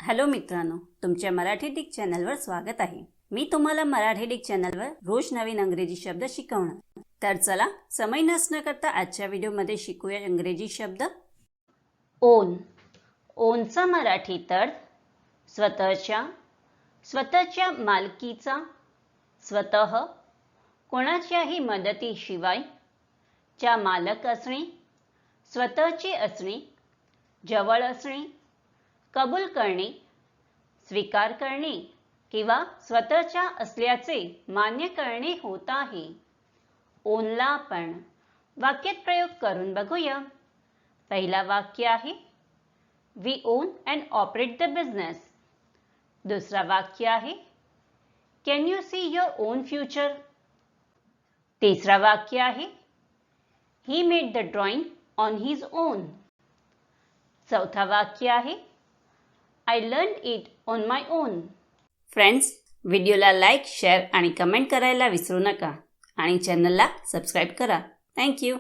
Hello मित्रांनो, तुमच्या Marathi Dick चॅनलवर स्वागत आहे। मी तुम्हाला मराठी डिक चॅनलवर रोज नवीन इंग्रजी शब्द शिकवणार। तर चला समय नष्ट न करता आजच्या व्हिडिओमध्ये शिकूया इंग्रजी शब्द। ओन। ओनचा मराठी अर्थ स्वतःच्या, स्वतःच्या मालकीचा, स्वतः, कोणाच्याही मदतीशिवाय, च्या मालक असणे, स्वतःचे असणे, जवळ असणे, कबूल करणे, स्वीकार करणे किंवा स्वतःच्या असल्याचे मान्य करणे होत आहे। ओनला आपण वाक्यात प्रयोग करून बघूया। पहिला वाक्य आहे We own and operate the business। दुसरा वाक्य आहे Can you see your own future? तिसरा वाक्य आहे He made the drawing on his own। चौथा वाक्य आहे I learned it on my own। Friends, व्हिडिओला लाईक, शेअर आणि कमेंट करायला विसरू नका आणि चॅनलला सबस्क्राईब करा। Thank you.